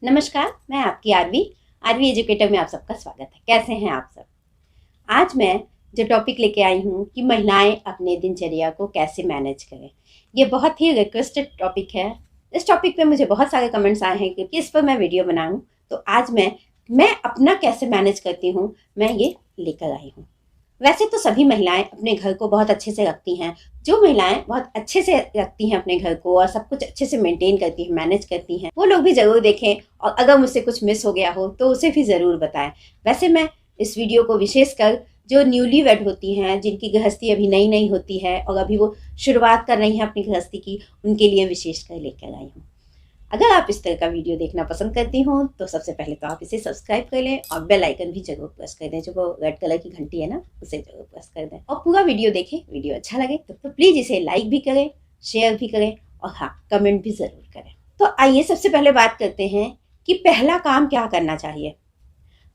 नमस्कार, मैं आपकी आरवी एजुकेटर में आप सबका स्वागत है। कैसे हैं आप सब? आज मैं जो टॉपिक लेके आई हूँ कि महिलाएं अपने दिनचर्या को कैसे मैनेज करें। ये बहुत ही रिक्वेस्टेड टॉपिक है। इस टॉपिक पे मुझे बहुत सारे कमेंट्स आए हैं कि इस पर मैं वीडियो बनाऊँ। तो आज मैं अपना कैसे मैनेज करती हूँ, मैं ये लेकर आई हूँ। वैसे तो सभी महिलाएं अपने घर को बहुत अच्छे से रखती हैं। जो महिलाएं बहुत अच्छे से रखती हैं अपने घर को और सब कुछ अच्छे से मेंटेन करती हैं, मैनेज करती हैं, वो लोग भी ज़रूर देखें और अगर मुझसे कुछ मिस हो गया हो तो उसे भी ज़रूर बताएं। वैसे मैं इस वीडियो को विशेषकर जो न्यूली वेड होती हैं, जिनकी गृहस्थी अभी नई नई होती है और अभी वो शुरुआत कर रही हैं अपनी गृहस्थी की, उनके लिए विशेषकर लेकर आई हूँ। अगर आप इस तरह का वीडियो देखना पसंद करती हो तो सबसे पहले तो आप इसे सब्सक्राइब कर लें और बेल आइकन भी जरूर प्रेस कर दें। जो वो रेड कलर की घंटी है ना, उसे जरूर प्रेस कर दें और पूरा वीडियो देखें। वीडियो अच्छा लगे तो प्लीज़ इसे लाइक भी करें, शेयर भी करें और हाँ, कमेंट भी ज़रूर करें। तो आइए सबसे पहले बात करते हैं कि पहला काम क्या करना चाहिए।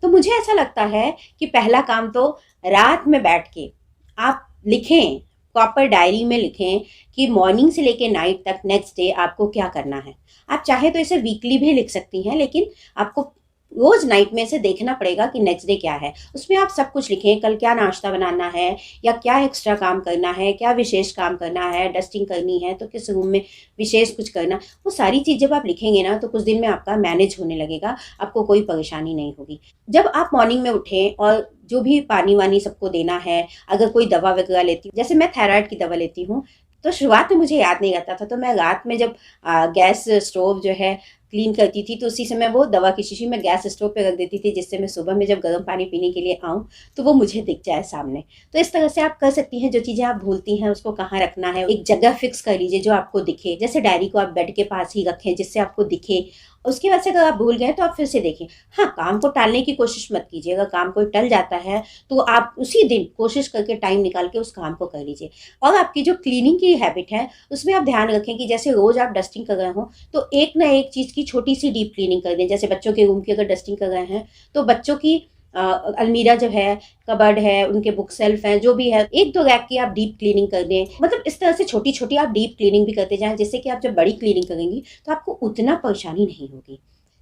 तो मुझे ऐसा लगता है कि पहला काम तो रात में बैठ के आप लिखें, प्रॉपर डायरी में लिखें कि मॉर्निंग से लेके नाइट तक नेक्स्ट डे आपको क्या करना है। आप चाहे तो इसे वीकली भी लिख सकती हैं, लेकिन आपको रोज नाइट में से देखना पड़ेगा कि नेक्स्ट डे क्या है। उसमें आप सब कुछ लिखें, कल क्या नाश्ता बनाना है या क्या एक्स्ट्रा काम करना है, क्या विशेष काम करना है, डस्टिंग करनी है तो किस रूम में विशेष कुछ करना। वो सारी चीज़ जब आप लिखेंगे ना तो कुछ दिन में आपका मैनेज होने लगेगा, आपको कोई परेशानी नहीं होगी। जब आप मॉर्निंग में उठें और जो भी पानी वानी सबको देना है, अगर कोई दवा वगैरह लेती हूँ, जैसे मैं थायराइड की दवा लेती हूँ, तो शुरुआत में मुझे याद नहीं रहता था। तो मैं रात में जब गैस स्टोव जो है क्लीन करती थी तो उसी समय वो दवा की शीशी में गैस स्टोव पे रख देती थी, जिससे मैं सुबह में जब गर्म पानी पीने के लिए आऊँ तो वो मुझे दिख जाए सामने। तो इस तरह से आप कर सकती हैं। जो चीज़ें आप भूलती हैं उसको कहाँ रखना है, एक जगह फिक्स कर लीजिए जो आपको दिखे। जैसे डायरी को आप बेड के पास ही रखें जिससे आपको दिखे। उसके बाद से अगर आप भूल गए तो आप फिर से देखें। हाँ, काम को टालने की कोशिश मत कीजिए। अगर काम कोई टल जाता है तो आप उसी दिन कोशिश करके टाइम निकाल के उस काम को कर लीजिए। और आपकी जो क्लीनिंग की हैबिट है उसमें आप ध्यान रखें कि जैसे रोज आप डस्टिंग कर रहे हो तो एक ना एक चीज़ की छोटी सी डीप क्लीनिंग कर दें। जैसे बच्चों के रूम की अगर डस्टिंग कर रहे हैं तो बच्चों की अलमीरा जो है, कबर्ड है, उनके बुक सेल्फ हैं, जो भी है, एक दो रैक की आप डीप क्लीनिंग कर दें। मतलब इस तरह से छोटी छोटी आप डीप क्लीनिंग भी करते जाएं, जिससे कि आप जब बड़ी क्लीनिंग करेंगी तो आपको उतना परेशानी नहीं होगी।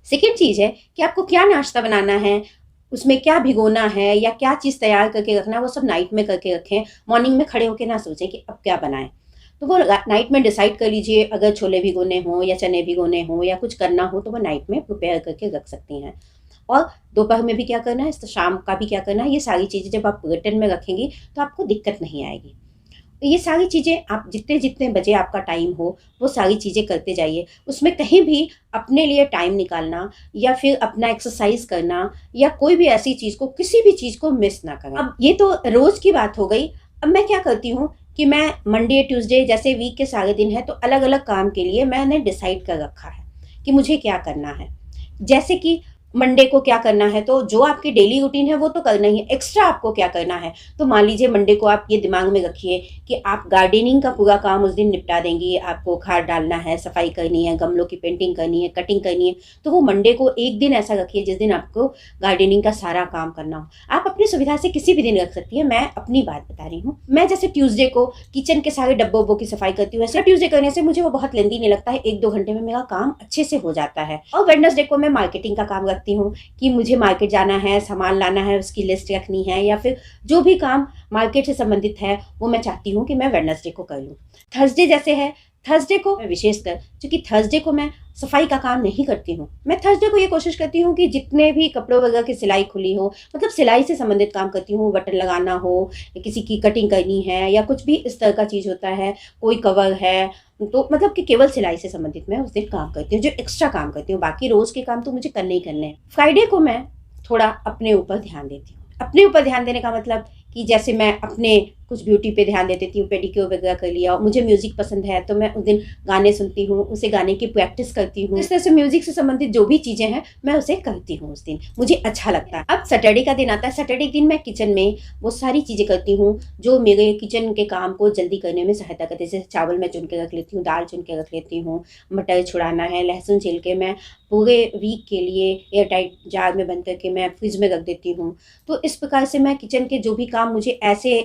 सेकेंड चीज़ है कि आपको क्या नाश्ता बनाना है, उसमें क्या भिगोना है या क्या चीज़ तैयार करके रखना है, वो सब नाइट में करके रखें। मॉर्निंग में खड़े होकर ना सोचें कि अब क्या बनाएं। तो वो नाइट में डिसाइड कर लीजिए। अगर छोले भिगोने हों या चने भिगोने हों या कुछ करना हो तो वो नाइट में प्रिपेयर करके रख सकती हैं। और दोपहर में भी क्या करना है, शाम का भी क्या करना है, ये सारी चीज़ें जब आप रिटर्न में रखेंगी तो आपको दिक्कत नहीं आएगी। तो ये सारी चीज़ें आप जितने जितने बजे आपका टाइम हो वो सारी चीज़ें करते जाइए। उसमें कहीं भी अपने लिए टाइम निकालना या फिर अपना एक्सरसाइज करना या कोई भी ऐसी चीज़ को, किसी भी चीज़ को मिस ना करें। अब ये तो रोज़ की बात हो गई। अब मैं क्या करती हूँ कि मैं मंडे ट्यूसडे जैसे वीक के सारे दिन है तो अलग अलग काम के लिए मैंने डिसाइड कर रखा है कि मुझे क्या करना है। जैसे कि मंडे को क्या करना है, तो जो आपकी डेली रूटीन है वो तो करना ही है। एक्स्ट्रा आपको क्या करना है, तो मान लीजिए मंडे को आप ये दिमाग में रखिए कि आप गार्डनिंग का पूरा काम उस दिन निपटा देंगी। आपको खाद डालना है, सफाई करनी है, गमलों की पेंटिंग करनी है, कटिंग करनी है। तो वो मंडे को एक दिन ऐसा रखिए जिस दिन आपको गार्डनिंग का सारा काम करना हो। आप अपनी सुविधा से किसी भी दिन रख सकती है। मैं अपनी बात बता रही हूँ। मैं जैसे ट्यूसडे को किचन के सारे डब्बों उब्बों की सफाई करती हूँ। ऐसा ट्यूसडे करने से मुझे वो बहुत लेंदी नहीं लगता है, 1-2 घंटे में मेरा काम अच्छे से हो जाता है। और वेडनेसडे को मैं मार्केटिंग का काम रखती हूँ कि मुझे मार्केट जाना है, सामान लाना है, उसकी लिस्ट रखनी है, या फिर जो भी काम मार्केट से संबंधित है वो मैं चाहती हूँ कि मैं वेडनेसडे को कर लूँ। थर्सडे जैसे है, थर्सडे को मैं विशेषकर, क्योंकि थर्सडे को मैं सफाई का काम नहीं करती हूँ, मैं थर्सडे को ये कोशिश करती हूँ कि जितने भी कपड़ों वगैरह की सिलाई खुली हो, मतलब सिलाई से संबंधित काम करती हूँ। बटन लगाना हो, किसी की कटिंग करनी है या कुछ भी इस तरह का चीज़ होता है, कोई कवर है, तो मतलब कि केवल सिलाई से संबंधित मैं उस दिन काम करती हूँ, जो एक्स्ट्रा काम करती हूँ। बाकी रोज़ के काम तो मुझे करने ही करने हैं। फ्राइडे को मैं थोड़ा अपने ऊपर ध्यान देती हूँ। अपने ऊपर ध्यान देने का मतलब कि जैसे मैं अपने कुछ ब्यूटी पे ध्यान दे देती हूँ, पेडिक्योर वगैरह कर लिया। मुझे म्यूजिक पसंद है तो मैं उस दिन गाने सुनती हूँ, उसे गाने की प्रैक्टिस करती हूँ। इस तरह से म्यूजिक से संबंधित जो भी चीज़ें हैं मैं उसे करती हूँ उस दिन, मुझे अच्छा लगता है। अब सैटरडे का दिन आता है। सैटरडे दिन मैं किचन में वो सारी चीज़ें करती हूँ जो मेरे किचन के काम को जल्दी करने में सहायता करती है। जैसे चावल मैं चुन के रख लेती हूँ, दाल चुन के रख लेती हूँ, मटर छुड़ाना है, लहसुन छिल के मैं पूरे वीक के लिए एयर टाइट जार में बंद करके मैं फ्रिज में रख देती हूँ। तो इस प्रकार से मैं किचन के जो भी काम मुझे ऐसे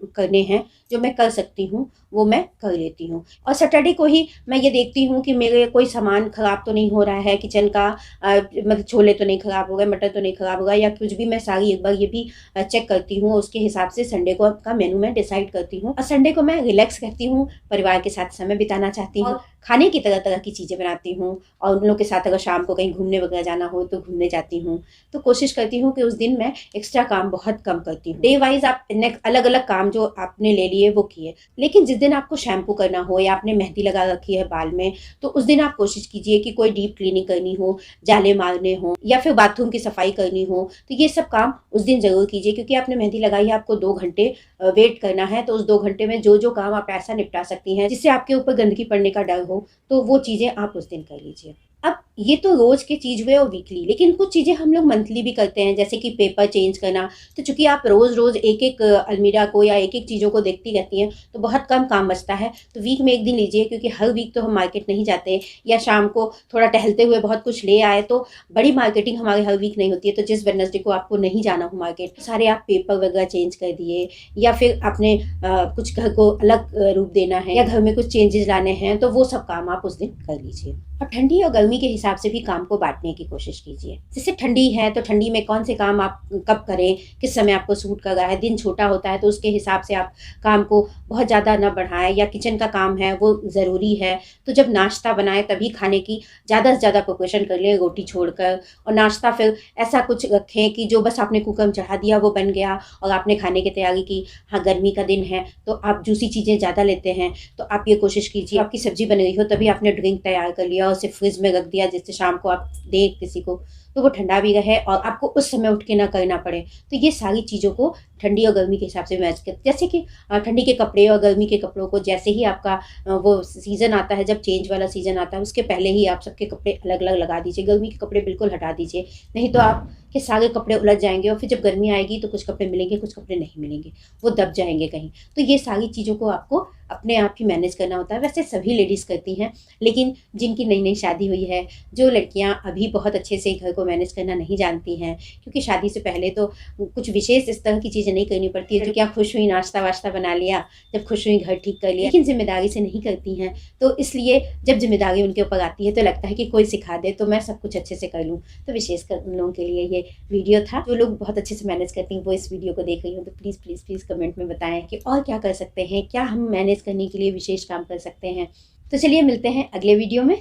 करने हैं जो मैं कर सकती हूँ वो मैं कर लेती हूँ। और सैटरडे को ही मैं ये देखती हूँ कि मेरे कोई सामान ख़राब तो नहीं हो रहा है किचन का, मतलब छोले तो नहीं ख़राब हो गए, मटर तो नहीं ख़राब होगा या कुछ भी। मैं सारी एक बार ये भी चेक करती हूँ, उसके हिसाब से संडे को का मेनू मैं डिसाइड करती हूँ। और संडे को मैं रिलैक्स करती हूँ, परिवार के साथ समय बिताना चाहती हूँ, खाने की तरह तरह की चीज़ें बनाती हूँ। और उन लोग के साथ अगर शाम को कहीं घूमने वगैरह जाना हो तो घूमने जाती हूँ। तो कोशिश करती हूँ कि उस दिन मैं एक्स्ट्रा काम बहुत कम करती हूँ। डे वाइज आप अलग अलग काम जो आपने ले लिए वो किए, लेकिन जिस दिन आपको शैम्पू करना हो या आपने मेहंदी लगा रखी है बाल में, तो उस दिन आप कोशिश कीजिए कि कोई डीप क्लीनिंग करनी हो, जाले मारने हो या फिर बाथरूम की सफाई करनी हो, तो ये सब काम उस दिन जरूर कीजिए। क्योंकि आपने मेहंदी लगाई है, आपको 2 घंटे वेट करना है, तो उस 2 घंटे में जो जो काम आप ऐसा निपटा सकती हैं जिससे आपके ऊपर गंदगी पड़ने का डर हो, तो वो चीज़ें आप उस दिन कर लीजिए। अब ये तो रोज की चीज हुए और वीकली, लेकिन कुछ चीजें हम लोग मंथली भी करते हैं, जैसे कि पेपर चेंज करना। तो चूंकि आप रोज रोज एक एक अलमीरा को या एक एक चीजों को देखती रहती हैं, तो बहुत कम काम बचता है। तो वीक में एक दिन लीजिए, क्योंकि हर वीक तो हम मार्केट नहीं जाते, या शाम को थोड़ा टहलते हुए बहुत कुछ ले आए, तो बड़ी मार्केटिंग हमारे हर वीक नहीं होती है। तो जिस वेडनेसडे को आपको नहीं जाना हो मार्केट, सारे आप पेपर वगैरह चेंज कर दिए, या फिर आपने कुछ घर को अलग रूप देना है या घर में कुछ चेंजेस लाने हैं, तो वो सब काम आप उस दिन कर लीजिए। और ठंडी और गर्मी के हिसाब से भी काम को बांटने की कोशिश कीजिए। जैसे ठंडी है तो ठंडी में कौन से काम आप कब करें, किस समय आपको सूट कर रहा है। दिन छोटा होता है तो उसके हिसाब से आप काम को बहुत ज़्यादा न बढ़ाएं, या किचन का काम है वो ज़रूरी है तो जब नाश्ता बनाए तभी खाने की ज़्यादा से ज़्यादा प्रिपरेशन कर लें, रोटी छोड़कर। और नाश्ता फिर ऐसा कुछ रखें कि जो बस आपने कुकर में चढ़ा दिया वो बन गया और आपने खाने की तैयारी की। हाँ, गर्मी का दिन है तो आप जूसी चीज़ें ज़्यादा लेते हैं, तो आप ये कोशिश कीजिए आपकी सब्जी बन रही हो तभी आपने ड्रिंक तैयार कर लिया और उसे फ्रिज में रख दिया, जिससे शाम को आप दें किसी को तो वो ठंडा भी रहे और आपको उस समय उठ के ना करना पड़े। तो ये सारी चीज़ों को ठंडी और गर्मी के हिसाब से मैच कर, जैसे कि ठंडी के कपड़े और गर्मी के कपड़ों को, जैसे ही आपका वो सीज़न आता है, जब चेंज वाला सीज़न आता है, उसके पहले ही आप सबके कपड़े अलग अलग लगा दीजिए। गर्मी के कपड़े बिल्कुल हटा दीजिए, नहीं तो आपके सारे कपड़े उलझ जाएंगे और फिर जब गर्मी आएगी तो कुछ कपड़े मिलेंगे, कुछ कपड़े नहीं मिलेंगे, वो दब जाएंगे कहीं। तो ये सारी चीज़ों को आपको अपने आप ही मैनेज करना होता है। वैसे सभी लेडीज़ करती हैं, लेकिन जिनकी नई नई शादी हुई है, जो लड़कियां अभी बहुत अच्छे से घर को मैनेज करना नहीं जानती हैं, क्योंकि शादी से पहले तो कुछ विशेष इस तरह की चीज़ें नहीं करनी पड़ती है। जो क्या खुश हुई नाश्ता वाश्ता बना लिया, जब खुश हुई घर ठीक कर लिया, लेकिन जिम्मेदारी से नहीं करती हैं। तो इसलिए जब जिम्मेदारी उनके ऊपर आती है तो लगता है कि कोई सिखा दे तो मैं सब कुछ अच्छे से कर लूँ। तो विशेषकर उन लोगों के लिए ये वीडियो था। जो लोग बहुत अच्छे से मैनेज करती हैं वो इस वीडियो को देख रही हो तो प्लीज़ प्लीज़ प्लीज़ कमेंट में बताएं कि और क्या कर सकते हैं, क्या हम मैनेज करने के लिए विशेष काम कर सकते हैं। तो चलिए मिलते हैं अगले वीडियो में।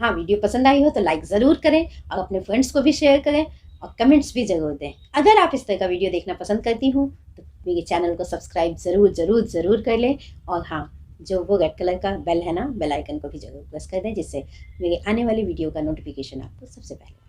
हाँ, वीडियो पसंद आई हो तो लाइक ज़रूर करें और अपने फ्रेंड्स को भी शेयर करें और कमेंट्स भी ज़रूर दें। अगर आप इस तरह का वीडियो देखना पसंद करती हूँ तो मेरे चैनल को सब्सक्राइब ज़रूर ज़रूर ज़रूर कर लें। और हाँ, जो वो रेड कलर का बेल है ना, बेल आइकन को भी ज़रूर प्रेस कर दें, जिससे मेरे आने वाली वीडियो का नोटिफिकेशन आपको सबसे पहले